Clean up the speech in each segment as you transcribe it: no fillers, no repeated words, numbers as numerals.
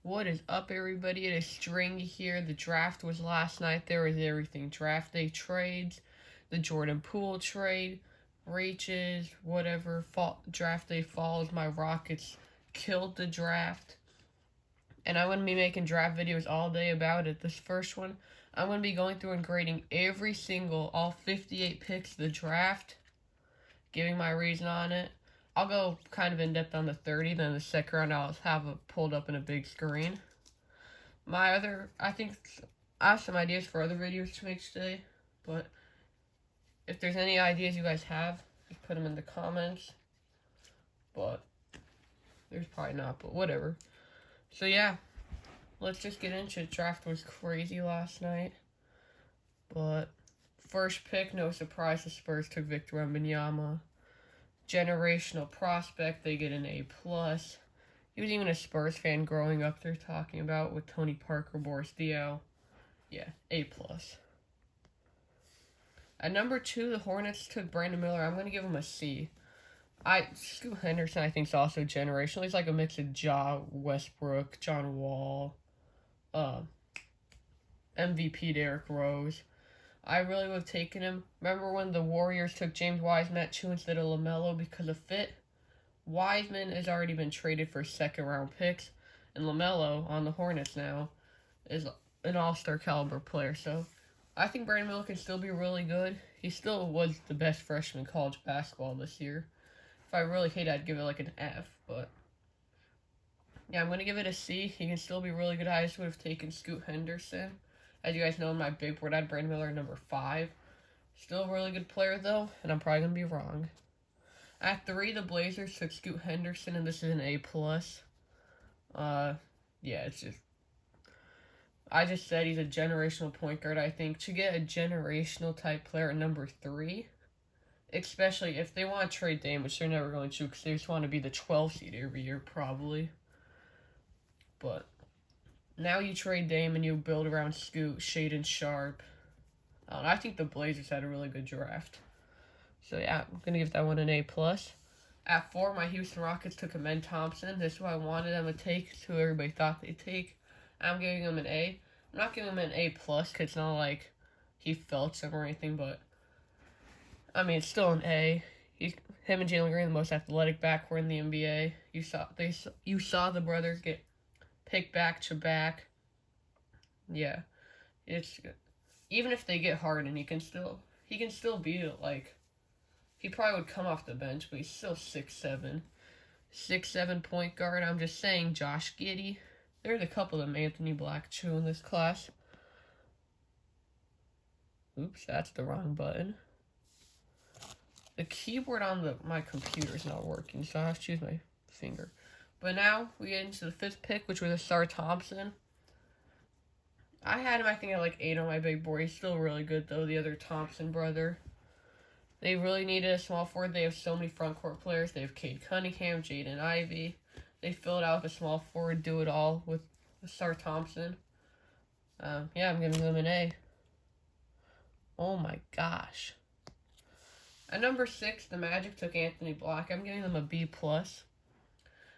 What is up, everybody? It is Stringy here. The draft was last night. There was everything. Draft day trades, the Jordan Poole trade, reaches, whatever. Draft day falls. My Rockets killed the draft. And I'm going to be making draft videos all day about it. This first one, I'm going to be going through and grading all 58 picks of the draft, giving my reason on it. I'll go kind of in depth on the 30, then the second round I'll have it pulled up in a big screen. I think I have some ideas for other videos to make today, but if there's any ideas you guys have, just put them in the comments. But there's probably not, but whatever. So yeah, let's just get into it. Draft was crazy last night, but first pick, no surprise, the Spurs took Victor Wembanyama. Generational prospect, they get an A+. He was even a Spurs fan growing up, they're talking about, with Tony Parker, Boris Diaw. Yeah, A+. At number 2, the Hornets took Brandon Miller. I'm going to give him a C. Scoot Henderson, I think, is also generational. He's like a mix of Ja, Westbrook, John Wall, MVP Derrick Rose. I really would have taken him. Remember when the Warriors took James Wiseman at 2 instead of LaMelo because of fit? Wiseman has already been traded for second-round picks, and LaMelo on the Hornets now is an all-star caliber player. So I think Brandon Miller can still be really good. He still was the best freshman in college basketball this year. If I really hate it, I'd give it like an F, but yeah, I'm going to give it a C. He can still be really good. I just would have taken Scoot Henderson. As you guys know, in my big board, I had Brandon Miller number 5. Still a really good player, though, and I'm probably going to be wrong. At 3, the Blazers took Scoot Henderson, and this is an A+. Yeah, it's just... I just said he's a generational point guard, I think. To get a generational type player at number 3, especially if they want to trade Dame, which they're never going to, because they just want to be the 12th seed every year, probably. But now you trade Dame and you build around Scoot, Shaedon Sharpe. I think the Blazers had a really good draft. So yeah, I'm going to give that one an A+. At 4, my Houston Rockets took Amen Thompson. This is who I wanted them to take. It's who everybody thought they'd take. I'm giving him an A. I'm not giving him an A+, because it's not like he felt some or anything, but I mean, it's still an A. Him and Jalen Green, the most athletic backcourt in the NBA. You saw the brothers get picked back to back. Yeah, it's even if they get Harden, he can still be like, he probably would come off the bench, but he's still 6'7", 6'7" point guard. I'm just saying, Josh Giddey. There's a couple of them, Anthony Black too, in this class. Oops, that's the wrong button. The keyboard on my computer is not working, so I have to choose my finger. But now we get into the 5th pick, which was Ausar Thompson. I had him, I think, at like 8 on my big board. He's still really good, though, the other Thompson brother. They really needed a small forward. They have so many front court players. They have Cade Cunningham, Jaden Ivey. They filled out with a small forward, do it all with Ausar Thompson. Yeah, I'm giving them an A. Oh my gosh. At number 6, the Magic took Anthony Black. I'm giving them a B+.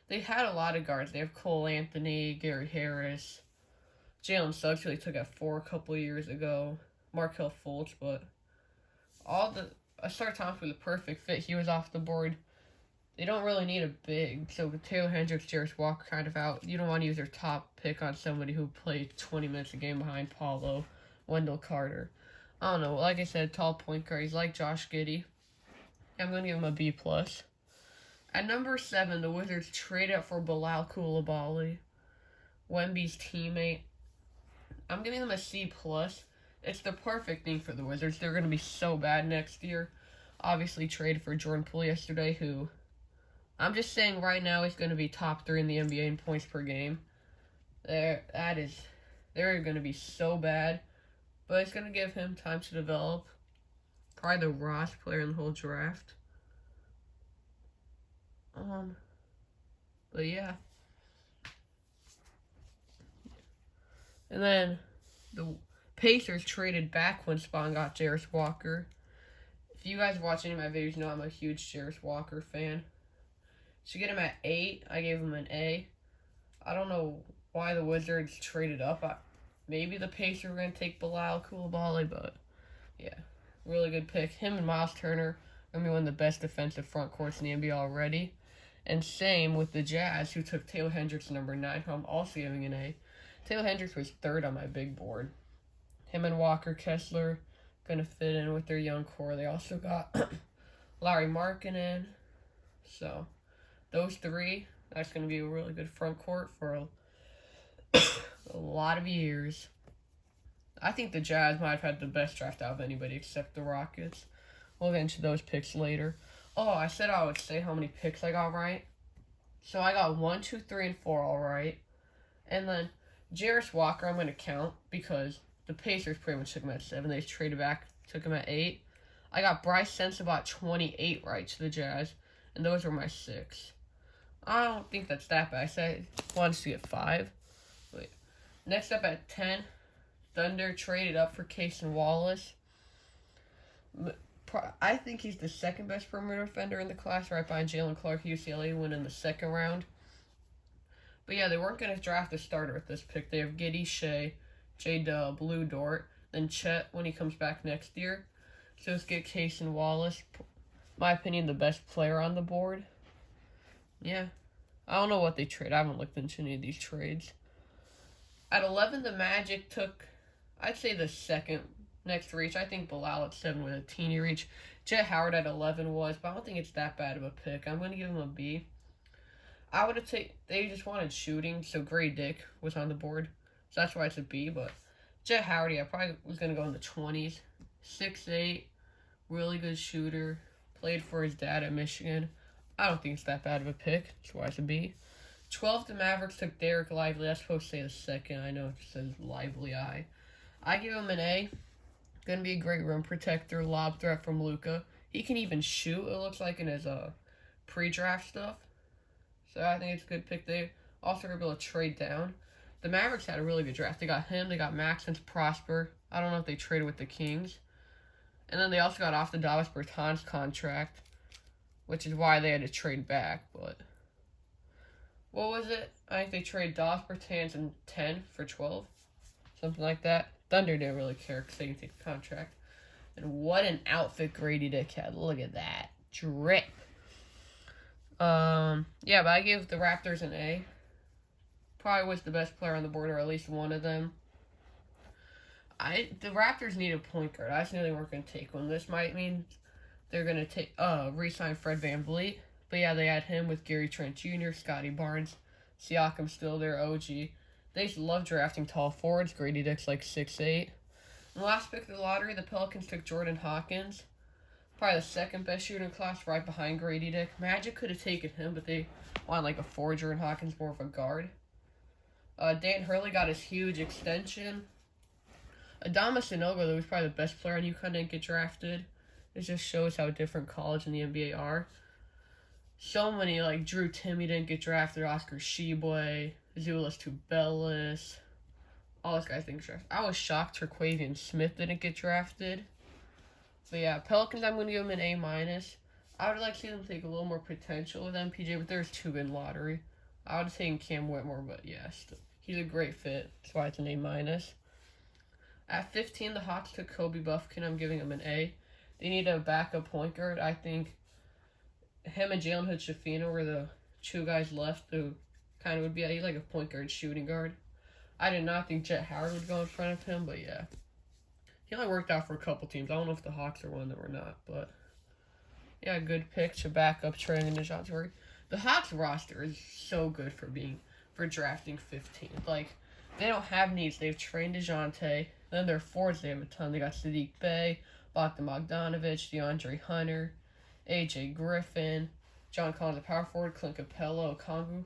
They had a lot of guards. They have Cole Anthony, Gary Harris, Jalen Suggs, who they took at 4 a couple years ago, Markelle Fultz, but Ausar Thompson was a perfect fit. He was off the board. They don't really need a big, so Taylor Hendricks, Jarace Walker kind of out. You don't want to use their top pick on somebody who played 20 minutes a game behind Paulo, Wendell Carter. I don't know. Like I said, tall point guard. He's like Josh Giddey. I'm going to give him a B+. At number 7, the Wizards traded up for Bilal Coulibaly, Wemby's teammate. I'm giving them a C+. It's the perfect thing for the Wizards. They're going to be so bad next year. Obviously traded for Jordan Poole yesterday, who I'm just saying right now he's going to be top 3 in the NBA in points per game. They're going to be so bad, but it's going to give him time to develop. Probably the rawest player in the whole draft. But yeah. And then the Pacers traded back when Spawn got Jarace Walker. If you guys watch any of my videos, you know I'm a huge Jarace Walker fan. To get him at 8, I gave him an A. I don't know why the Wizards traded up. Maybe the Pacers were going to take Bilal Coulibaly, but yeah, really good pick. Him and Miles Turner are going to be one of the best defensive front courts in the NBA already. And same with the Jazz, who took Taylor Hendricks number 9, who I'm also giving an A. Taylor Hendricks was third on my big board. Him and Walker Kessler going to fit in with their young core. They also got Larry Markkinen. So, those three, that's going to be a really good front court for a lot of years. I think the Jazz might have had the best draft out of anybody except the Rockets. We'll get into those picks later. Oh, I said I would say how many picks I got right. So I got 1, 2, 3, and 4 all right. And then Jarace Walker I'm going to count because the Pacers pretty much took him at 7. They traded back, took him at 8. I got Bryce Sensabaugh 28 right to the Jazz. And those were my 6. I don't think that's that bad. I said I wanted to get 5. Wait. Next up at 10, Thunder traded up for Cason Wallace. I think he's the second best perimeter defender in the class, right behind Jalen Clark. UCLA went in the second round. But yeah, they weren't going to draft a starter at this pick. They have Giddey, Shea, J-Dub, Lou Dort, then Chet when he comes back next year. So let's get Cason Wallace. My opinion, the best player on the board. Yeah. I don't know what they trade. I haven't looked into any of these trades. At 11, the Magic took, I'd say, the second next reach. I think Bilal at 7 with a teeny reach. Jet Howard at 11 was, but I don't think it's that bad of a pick. I'm going to give him a B. I would have taken, they just wanted shooting, so Gray Dick was on the board. So that's why it's a B, but Jet Howard, yeah, probably was going to go in the 20s. 6'8", really good shooter. Played for his dad at Michigan. I don't think it's that bad of a pick. That's why it's a B. 12, the Mavericks took Derek Lively. That's supposed to say the second. I know it says Lively Eye. I give him an A. Going to be a great rim protector. Lob threat from Luka. He can even shoot, it looks like, in his pre-draft stuff. So I think it's a good pick. They also were able to trade down. The Mavericks had a really good draft. They got him. They got Maxence Prosper. I don't know if they traded with the Kings. And then they also got off the Davis Bertans contract, which is why they had to trade back. But what was it? I think they traded Davis Bertans in 10 for 12. Something like that. Thunder didn't really care because they didn't take the contract. And what an outfit Grady Dick had. Look at that. Drip. Yeah, but I give the Raptors an A. Probably was the best player on the board, or at least one of them. The Raptors need a point guard. I just knew they weren't going to take one. This might mean they're going to re-sign Fred VanVleet. But yeah, they had him with Gary Trent Jr., Scotty Barnes, Siakam still their OG. They just love drafting tall forwards. Grady Dick's like 6'8". In the last pick of the lottery, the Pelicans took Jordan Hawkins. Probably the second best shooter in class, right behind Grady Dick. Magic could have taken him, but they wanted like a forward. Jordan Hawkins more of a guard. Dan Hurley got his huge extension. Adama Sanogo, though, was probably the best player on UConn, didn't get drafted. It just shows how different college and the NBA are. So many, like Drew Timme didn't get drafted, Oscar Tshiebwe, Azuolas Tubelis, all those guys didn't get drafted. I was shocked Terquavian Smith didn't get drafted. But yeah, Pelicans, I'm going to give them an A-. I would like to see them take a little more potential with MPJ, but there's 2 in lottery. I would have taken Cam Whitmore, but yeah, he's a great fit. That's why it's an A-. At 15, the Hawks took Kobe Buffkin. I'm giving him an A. They need a backup point guard. I think him and Jalen Hood-Schifino were the 2 guys left who kind of would be like a point guard, shooting guard. I did not think Jet Howard would go in front of him, but yeah. He only worked out for a couple teams. I don't know if the Hawks are one of them or not, but yeah, good pick to back up Trae and DeJounte Murray. The Hawks roster is so good for drafting 15th. Like, they don't have needs. They've trained DeJounte. Then their forwards, they have a ton. They got Sadiq Bey, Bogdan Bogdanovic, DeAndre Hunter, AJ Griffin, John Collins, a power forward, Clint Capella, Okongwu.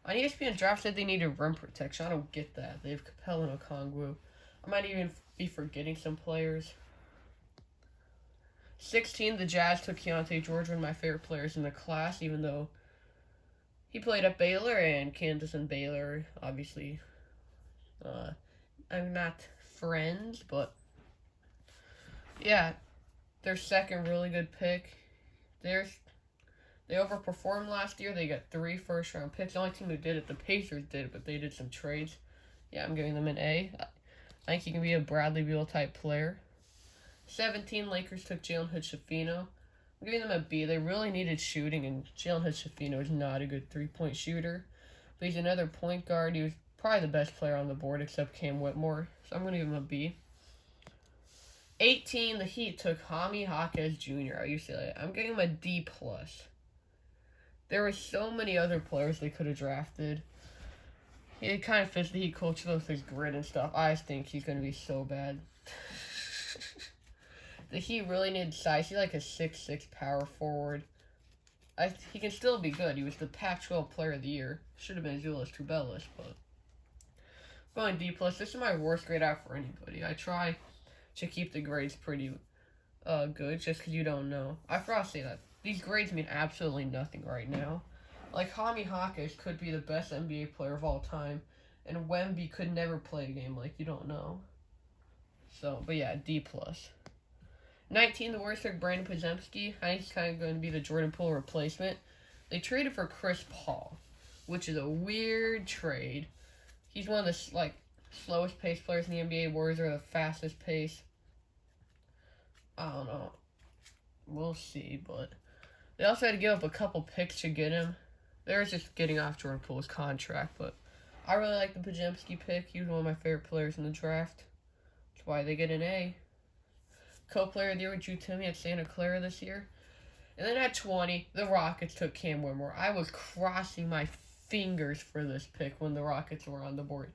On ESPN Draft said they needed rim protection. I don't get that. They have Capella and Okongwu. I might even be forgetting some players. 16, the Jazz took Keontae George, one of my favorite players in the class, even though he played at Baylor, and Kansas and Baylor, obviously, I'm not friends, but yeah, their second really good pick. They They overperformed last year. They got 3 first-round picks. The only team who did it, the Pacers did it, but they did some trades. Yeah, I'm giving them an A. I think he can be a Bradley Beal type player. 17, Lakers took Jalen Hood-Schifino. I'm giving them a B. They really needed shooting, and Jalen Hood-Schifino is not a good three-point shooter. But he's another point guard. He was probably the best player on the board except Cam Whitmore. So I'm going to give him a B. 18, the Heat took Jaime Jaquez Jr. at UCLA. I'm giving him a D+. There were so many other players they could have drafted. He kind of fits the Heat culture with his grit and stuff. I just think he's going to be so bad. The Heat really needed size. He's like a 6'6" power forward. He can still be good. He was the Pac-12 Player of the Year. Should have been Azuolas Tubelis, but going D+. This is my worst grade out for anybody. I try to keep the grades pretty good, just because you don't know. I forgot to say that. These grades mean absolutely nothing right now. Like, Jaime Jaquez could be the best NBA player of all time, and Wemby could never play a game. Like, you don't know. So, but yeah, D+. 19, the Warriors took Brandon Podziemski. I think he's kind of going to be the Jordan Poole replacement. They traded for Chris Paul, which is a weird trade. He's one of the, like, slowest pace players in the NBA. Warriors are the fastest pace. I don't know. We'll see, but they also had to give up a couple picks to get him. They're just getting off Jordan Poole's contract, but I really like the Podziemski pick. He was one of my favorite players in the draft. That's why they get an A. Co-player of the year with Drew Timme at Santa Clara this year. And then at 20, the Rockets took Cam Whitmore. I was crossing my fingers for this pick when the Rockets were on the board.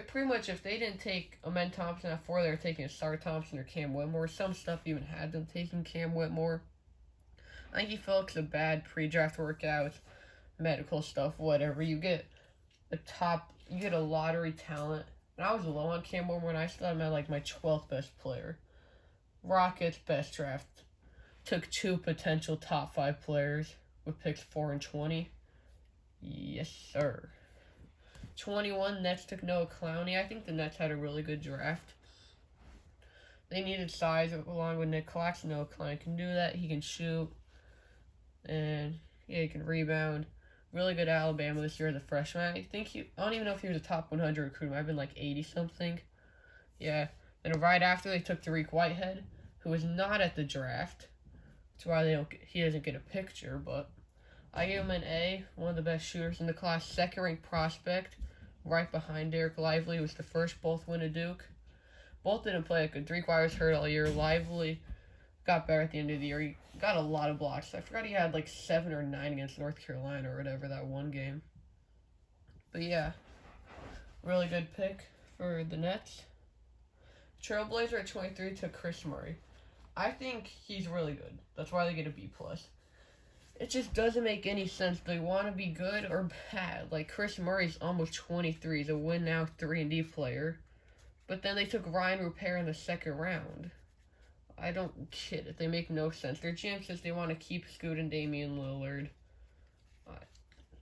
Pretty much, if they didn't take Amen Thompson at 4, they were taking Star Thompson or Cam Whitmore. Some stuff even had them taking Cam Whitmore. I think he felt a bad pre-draft workouts, medical stuff, whatever. You get a lottery talent. And I was low on Cam Whitmore, and I still had him at like my 12th best player. Rockets best draft took 2 potential top 5 players with picks 4 and 20. Yes, sir. 21, Nets took Noah Clowney. I think the Nets had a really good draft. They needed size along with Nick Claxton. Noah Clowney can do that. He can shoot. And yeah, he can rebound. Really good at Alabama this year as a freshman. I don't even know if he was a top 100 recruit. Might have been like 80-something. Yeah. Then right after, they took Dariq Whitehead, who was not at the draft. That's why he doesn't get a picture, but I gave him an A, one of the best shooters in the class, second-ranked prospect, right behind Derek Lively, who was the first both win a Duke. Both didn't play like good. Dariq Whitehead was hurt all year. Lively got better at the end of the year. He got a lot of blocks. I forgot he had like 7 or 9 against North Carolina or whatever that one game. But yeah, really good pick for the Nets. Trailblazer at 23 took Chris Murray. I think he's really good. That's why they get a B+. It just doesn't make any sense. They want to be good or bad. Like, Chris Murray's almost 23. He's a win now 3-and-D player. But then they took Ryan Rupert in the second round. I don't get it. They make no sense. Their GM says they want to keep Scoot and Damian Lillard.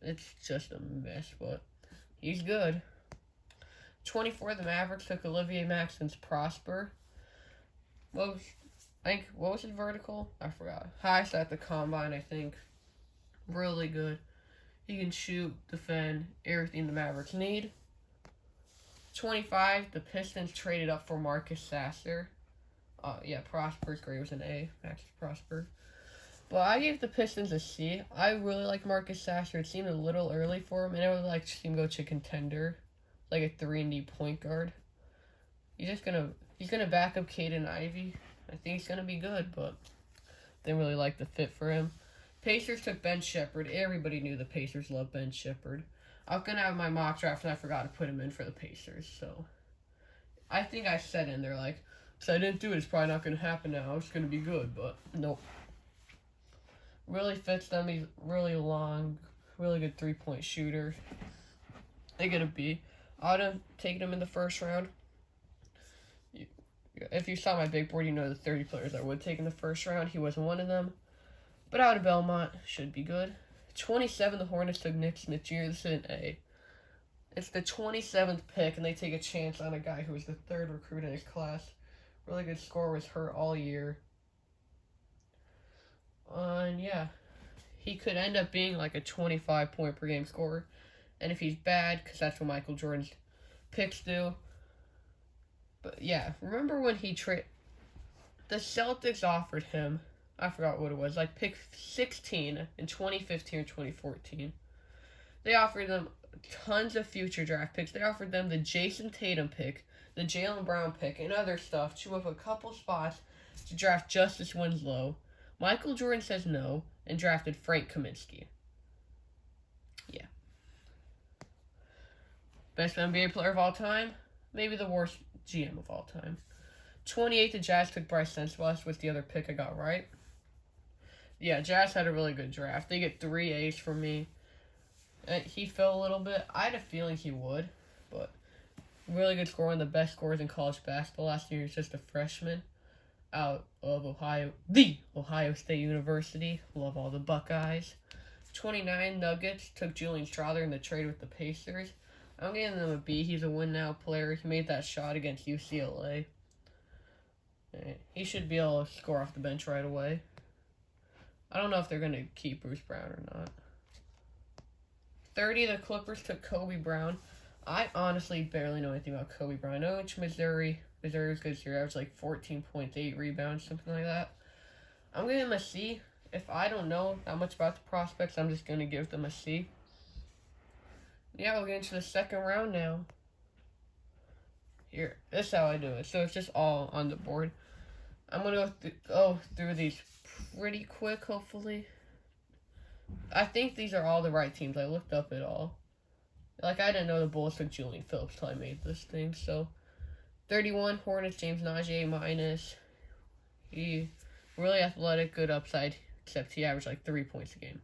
It's just a mess, but he's good. 24, the Mavericks took Olivier Maxence Prosper. What was his vertical? I forgot. Highest at the combine, I think. Really good. He can shoot, defend, everything the Mavericks need. 25, the Pistons traded up for Marcus Sasser. Prosper's grade was an A. Max Prosper. But I gave the Pistons a C. I really like Marcus Sasser. It seemed a little early for him, and I would like to see him go to contender. Like a 3-and-D point guard. He's gonna back up Caden Ivey. I think he's gonna be good, but didn't really like the fit for him. Pacers took Ben Shepherd. Everybody knew the Pacers loved Ben Shepherd. I was gonna have my mock draft and I forgot to put him in for the Pacers, so I think I said in there like, so I didn't do it, it's probably not gonna happen now. It's gonna be good, but nope. Really fits them. He's really long, really good 3-point shooter. They get a B. I would have taken him in the first round. If you saw my big board, you know the 30 players I would take in the first round. He wasn't one of them. But out of Belmont, should be good. 27, the Hornets took Nick Smith Jr. This is an A. It's the 27th pick, and they take a chance on a guy who was the 3rd recruit in his class. Really good scorer, was hurt all year. And yeah, he could end up being like a 25 point per game scorer. And if he's bad, because that's what Michael Jordan's picks do. But yeah, remember when the Celtics offered him, I forgot what it was, like pick 16 in 2015 or 2014. They offered them tons of future draft picks. They offered them the Jason Tatum pick, the Jaylen Brown pick, and other stuff to move a couple spots to draft Justice Winslow. Michael Jordan says no and drafted Frank Kaminsky. Yeah. Best NBA player of all time? Maybe the worst GM of all time. 28, the Jazz took Bryce Sensabaugh was the other pick I got right. Yeah, Jazz had a really good draft. They get 3 A's from me. He fell a little bit. I had a feeling he would, but really good scorer, one of the best scorers in college basketball last year. He's just a freshman out of Ohio State University. Love all the Buckeyes. 29, Nuggets took Julian Strawther in the trade with the Pacers. I'm giving him a B. He's a win-now player. He made that shot against UCLA. He should be able to score off the bench right away. I don't know if they're going to keep Bruce Brown or not. 30, the Clippers took Kobe Brown. I honestly barely know anything about Kobe Brown. I know it's Missouri. Missouri was good this year. Averaged like 14.8 rebounds, something like that. I'm giving him a C. If I don't know that much about the prospects, I'm just going to give them a C. Yeah, we'll get into the second round now. Here, this is how I do it. So it's just all on the board. I'm going to go through these pretty quick, hopefully. I think these are all the right teams. I looked up it all. Like, I didn't know the Bulls took Julian Phillips till I made this thing. So, 31, Hornets, James Najee, A-. He really athletic, good upside, except he averaged like 3 points a game.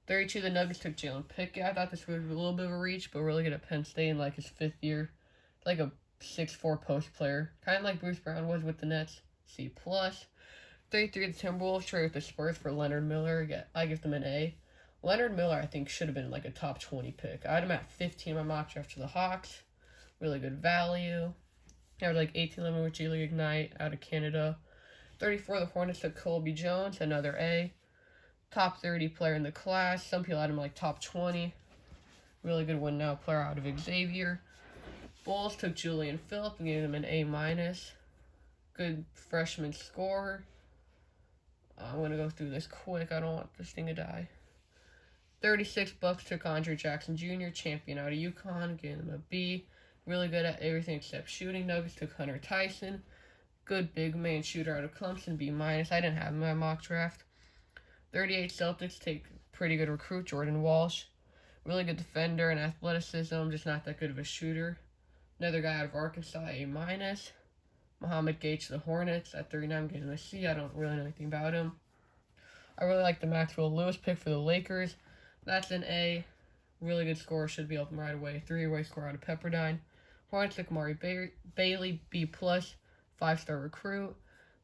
32, the Nuggets took Jalen Pickett. I thought this was a little bit of a reach, but really good at Penn State in like his 5th year. Like a 6'4" post player. Kind of like Bruce Brown was with the Nets. C+. 33, the Timberwolves trade with the Spurs for Leonard Miller. I give them an A. Leonard Miller, I think, should have been like a top 20 pick. I had him at 15 in my mock draft to the Hawks. Really good value. I was like 18-11 with G League Ignite out of Canada. 34, the Hornets took Colby Jones, another A. Top 30 player in the class. Some people had him like top 20. Really good win now player out of Xavier. Bulls took Julian Phillips and gave him an A-. Good freshman scorer. I'm going to go through this quick. I don't want this thing to die. 36, Bucks took Andre Jackson Jr., champion out of UConn, gave him a B. Really good at everything except shooting. Nuggets took Hunter Tyson. Good big man shooter out of Clemson, B-. I didn't have him in my mock draft. 38, Celtics take pretty good recruit, Jordan Walsh. Really good defender and athleticism, just not that good of a shooter. Another guy out of Arkansas, A-. Mohamed Gay to the Hornets at 39, gave him a C. I don't really know anything about him. I really like the Maxwell Lewis pick for the Lakers. That's an A. Really good scorer, should be open right away. 3-way scorer out of Pepperdine. Hornets took Amari Bailey, B+, 5-star recruit.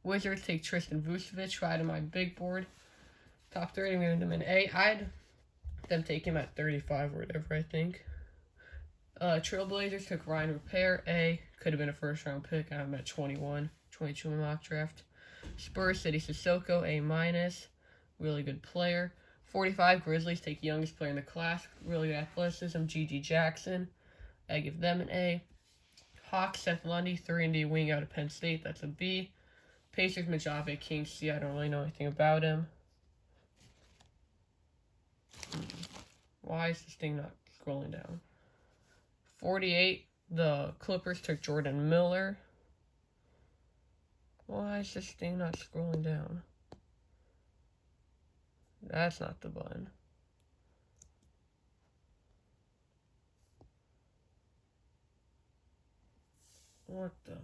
Wizards take Tristan Vucevic, right on my big board. Top 30, I'm giving them an A. I'd them take him at 35 or whatever, I think. Trailblazers took Ryan Repair, A. Could have been a first-round pick. I have him at 21, 22 in my mock draft. Spurs, City Sissoko, A-. Really good player. 45, Grizzlies take youngest player in the class. Really good athleticism, G.G. Jackson. I give them an A. Hawks, Seth Lundy, 3-and-D wing out of Penn State. That's a B. Pacers, Majave King, C. I don't really know anything about him. Why is this thing not scrolling down? 48, the Clippers took Jordan Miller. Why is this thing not scrolling down? That's not the button. What the heck?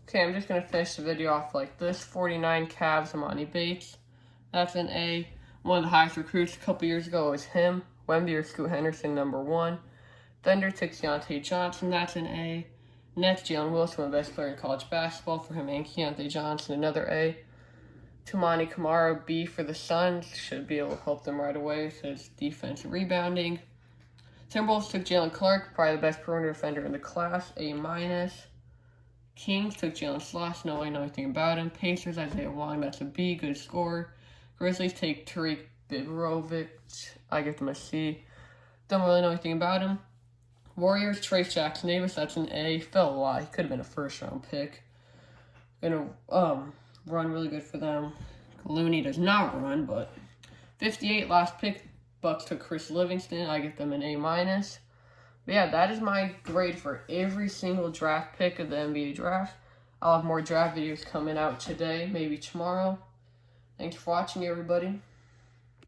Okay, I'm just going to finish the video off like this. 49, Cavs, Amani Bates. That's an A. One of the highest recruits a couple years ago was him. Wemby or Scoot Henderson, number 1. Thunder took Keontae Johnson. That's an A. Nets, Jalen Wilson, one of the best players in college basketball. For him and Keontae Johnson, another A. Toumani Camara, B for the Suns. Should be able to help them right away with his defense and rebounding. Timberwolves took Jalen Clark, probably the best perimeter defender in the class, A-. Kings took Jalen Sloss, no way know anything about him. Pacers, Isaiah Wong, that's a B, good scorer. Grizzlies take Tariq Biberovic. I give them a C. Don't really know anything about him. Warriors, Trace Jackson Davis, that's an A. Fell a lot. He could have been a first-round pick. Gonna run really good for them. Looney does not run, but 58 last pick. Bucks took Chris Livingston. I give them an A-. But yeah, that is my grade for every single draft pick of the NBA draft. I'll have more draft videos coming out today, maybe tomorrow. Thanks for watching, everybody.